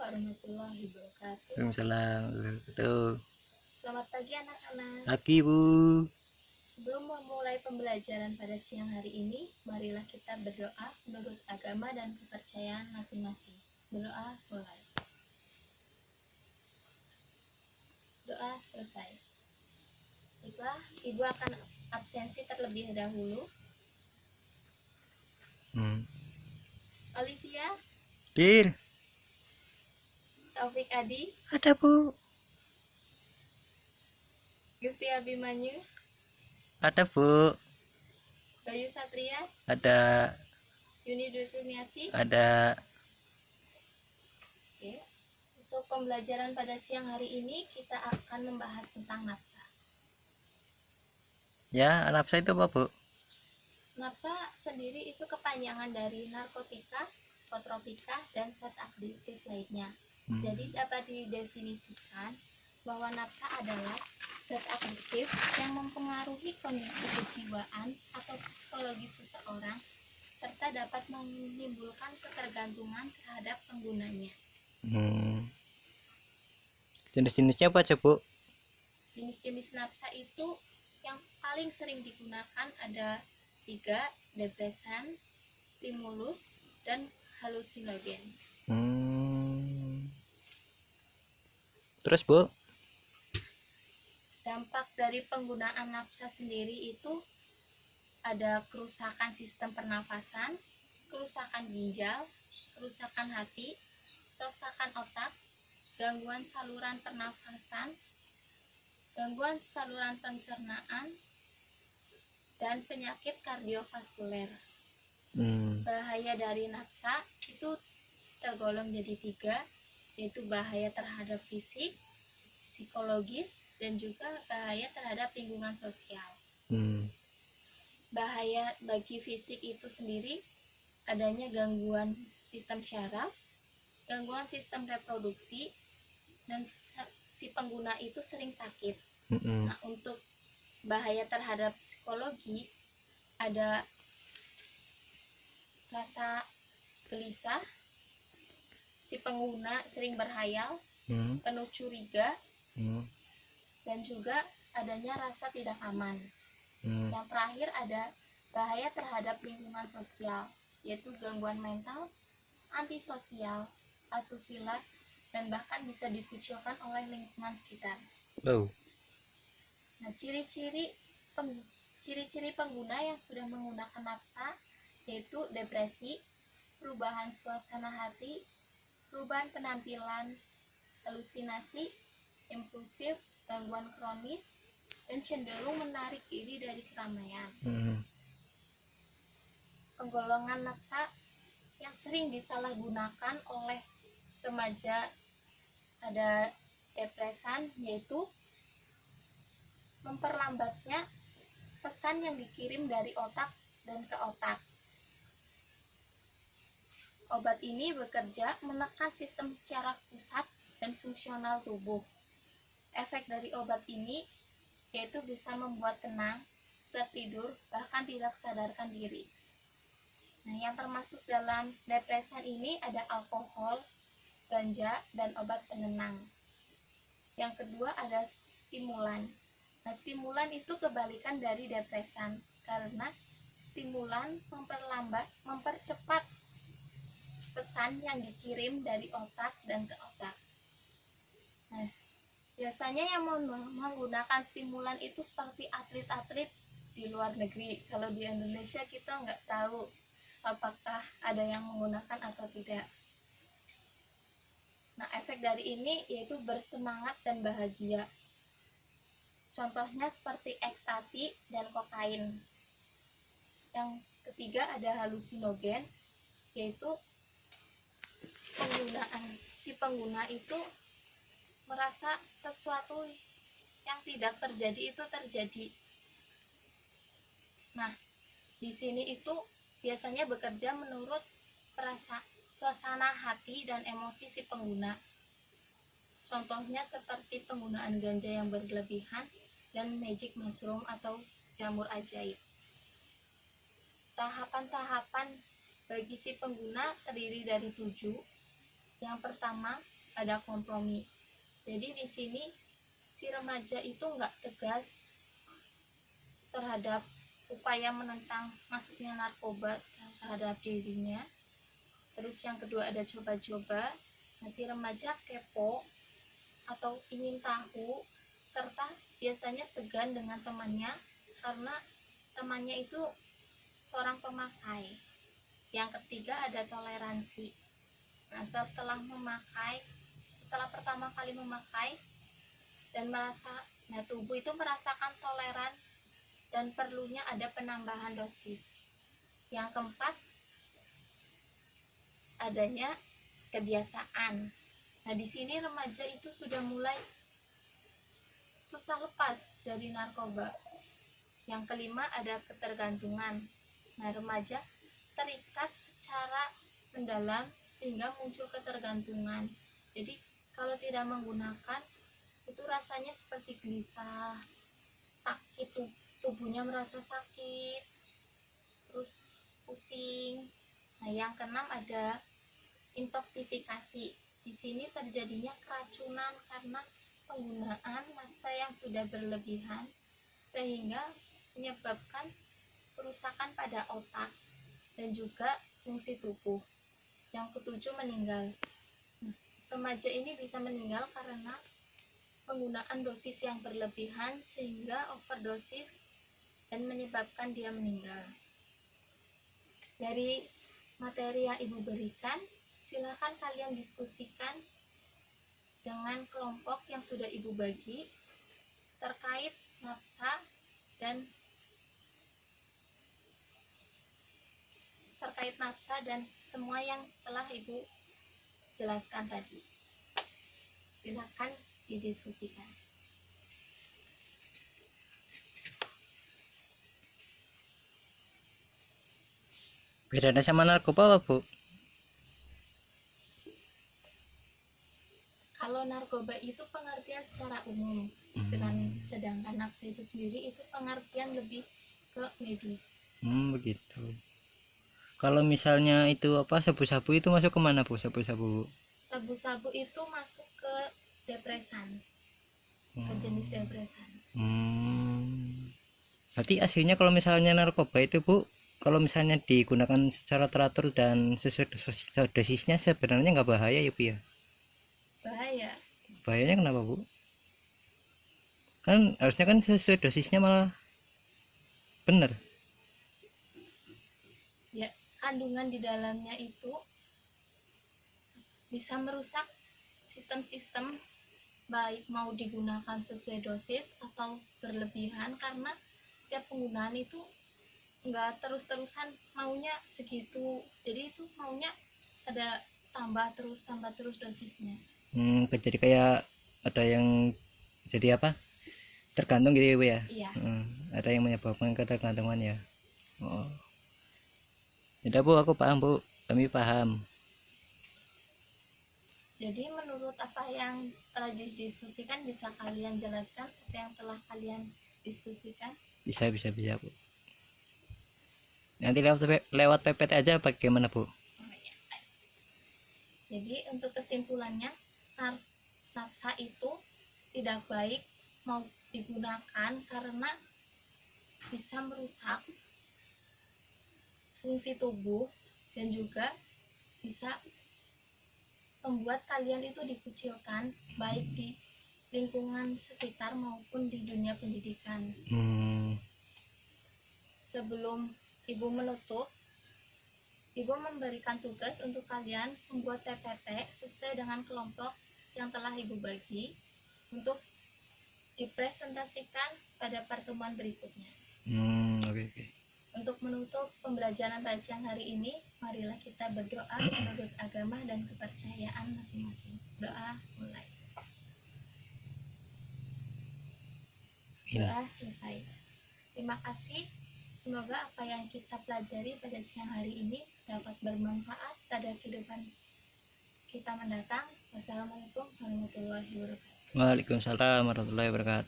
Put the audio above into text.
warahmatullahi wabarakatuh. Waalaikumsalam warahmatullahi wabarakatuh. Selamat pagi anak-anak. Pagi Bu. Sebelum memulai pembelajaran pada siang hari ini, marilah kita berdoa menurut agama dan kepercayaan masing-masing. Berdoa mulai. Doa selesai. Baiklah, Ibu akan absensi terlebih dahulu. Olivia, Dir, Taufik Adi, ada Bu. Gusti Abimanyu, Ada Bu. Bayu Satria, Ada. Yuni Dwi Kurniasi. Ada. Oke. Untuk pembelajaran pada siang hari ini kita akan membahas tentang nafsa. Ya, nafsa itu apa Bu? Nafsa sendiri itu kepanjangan dari narkotika, psikotropika, dan zat adiktif lainnya. Jadi dapat didefinisikan bahwa nafsa adalah zat adiktif yang mempengaruhi kondisi kejiwaan atau psikologis seseorang serta dapat menimbulkan ketergantungan terhadap penggunanya. Jenis-jenisnya apa aja Bu? Jenis-jenis nafsa itu yang paling sering digunakan ada 3, depresan, stimulus, dan halusinogen. Terus Bu? Dampak dari penggunaan nafsa sendiri itu ada kerusakan sistem pernafasan, kerusakan ginjal, kerusakan hati, kerusakan otak, gangguan saluran pernafasan, gangguan saluran pencernaan, dan penyakit kardiovaskuler. Bahaya dari nafsa itu tergolong jadi 3, yaitu bahaya terhadap fisik, psikologis, dan juga bahaya terhadap lingkungan sosial. Bahaya bagi fisik itu sendiri adanya gangguan sistem syaraf, gangguan sistem reproduksi, dan si pengguna itu sering sakit. Nah, untuk bahaya terhadap psikologi ada rasa gelisah, si pengguna sering berhayal, penuh curiga, dan juga adanya rasa tidak aman. Yang terakhir ada bahaya terhadap lingkungan sosial, yaitu gangguan mental, antisosial, asusila, dan bahkan bisa dikucilkan oleh lingkungan sekitar. Nah, ciri-ciri pengguna yang sudah menggunakan nafsa yaitu depresi, perubahan suasana hati, perubahan penampilan, halusinasi, impulsif, gangguan kronis, dan cenderung menarik diri dari keramaian. Penggolongan nafsa yang sering disalahgunakan oleh remaja ada depresan, yaitu memperlambatnya pesan yang dikirim dari otak dan ke otak. Obat ini bekerja menekan sistem syaraf pusat dan fungsional tubuh. Efek dari obat ini yaitu bisa membuat tenang, tertidur, bahkan tidak sadarkan diri. Nah, yang termasuk dalam depresan ini ada alkohol, ganja, dan obat penenang. Yang kedua ada stimulan. Nah, stimulan itu kebalikan dari depresan karena stimulan mempercepat pesan yang dikirim dari otak dan ke otak. Nah, biasanya yang menggunakan stimulan itu seperti atlet-atlet di luar negeri. Kalau di Indonesia kita nggak tahu apakah ada yang menggunakan atau tidak. Nah, efek dari ini yaitu bersemangat dan bahagia. Contohnya seperti ekstasi dan kokain. Yang ketiga ada halusinogen, yaitu si pengguna itu merasa sesuatu yang tidak terjadi itu terjadi. Nah, di sini itu biasanya bekerja menurut suasana hati dan emosi si pengguna. Contohnya seperti penggunaan ganja yang berlebihan dan magic mushroom atau jamur ajaib. Tahapan-tahapan bagi si pengguna terdiri dari 7. Yang pertama, ada kompromi. Jadi di sini si remaja itu nggak tegas terhadap upaya menentang masuknya narkoba terhadap dirinya. Terus yang kedua ada coba-coba. Nah, si remaja kepo atau ingin tahu, serta biasanya segan dengan temannya karena temannya itu seorang pemakai. Yang ketiga ada toleransi. Nah, setelah pertama kali memakai dan tubuh itu merasakan toleran dan perlunya ada penambahan dosis. Yang keempat, adanya kebiasaan. Nah, di sini remaja itu sudah mulai susah lepas dari narkoba. Yang kelima, ada ketergantungan. Nah, remaja terikat secara mendalam sehingga muncul ketergantungan. Jadi, kalau tidak menggunakan, itu rasanya seperti gelisah, sakit, tubuhnya merasa sakit, terus pusing. Nah, yang keenam ada intoksifikasi. Di sini terjadinya keracunan karena penggunaan nafsa yang sudah berlebihan sehingga menyebabkan kerusakan pada otak dan juga fungsi tubuh. Yang ketujuh, meninggal. Remaja ini bisa meninggal karena penggunaan dosis yang berlebihan sehingga overdosis dan menyebabkan dia meninggal. Dari materi yang Ibu berikan, silakan kalian diskusikan dengan kelompok yang sudah Ibu bagi terkait nafsa dan semua yang telah Ibu jelaskan tadi. Silakan didiskusikan. Bedanya sama narkoba apa, Bu? Kalau narkoba itu pengertian secara umum, sedangkan nafsa itu sendiri itu pengertian lebih ke medis. Begitu. Kalau misalnya itu apa, sabu-sabu itu masuk kemana, Bu? Sabu-sabu itu masuk ke depresan, ke jenis depresan. Berarti aslinya kalau misalnya narkoba itu, Bu, kalau misalnya digunakan secara teratur dan sesuai dosisnya sebenarnya nggak bahaya ya, Bu ya? Bahaya. Bahayanya kenapa, Bu? Kan harusnya kan sesuai dosisnya malah benar. Ya, kandungan di dalamnya itu bisa merusak sistem-sistem, baik mau digunakan sesuai dosis atau berlebihan, karena setiap penggunaan itu nggak terus-terusan maunya segitu, jadi itu maunya ada tambah terus dosisnya. Jadi kayak ada yang jadi apa, tergantung gitu ya, Bu ya? Iya. Ada yang menyebabkan ketergantungan ya. Tidak, Bu, aku paham, Bu, kami paham. Jadi menurut apa yang telah didiskusikan, bisa kalian jelaskan apa yang telah kalian diskusikan? Bisa, Bu. Nanti lewat PPT aja bagaimana, Bu? Jadi untuk kesimpulannya, nafsa itu tidak baik mau digunakan karena bisa merusak fungsi tubuh dan juga bisa membuat kalian itu dikucilkan baik di lingkungan sekitar maupun di dunia pendidikan. Sebelum Ibu menutup, Ibu memberikan tugas untuk kalian membuat PPT sesuai dengan kelompok yang telah Ibu bagi untuk dipresentasikan pada pertemuan berikutnya. Oke. Untuk menutup pembelajaran pada siang hari ini, marilah kita berdoa menurut agama dan kepercayaan masing-masing. Doa mulai. Doa selesai. Terima kasih. Semoga apa yang kita pelajari pada siang hari ini dapat bermanfaat pada kehidupan kita mendatang. Wassalamualaikum warahmatullahi wabarakatuh. Waalaikumsalam warahmatullahi wabarakatuh.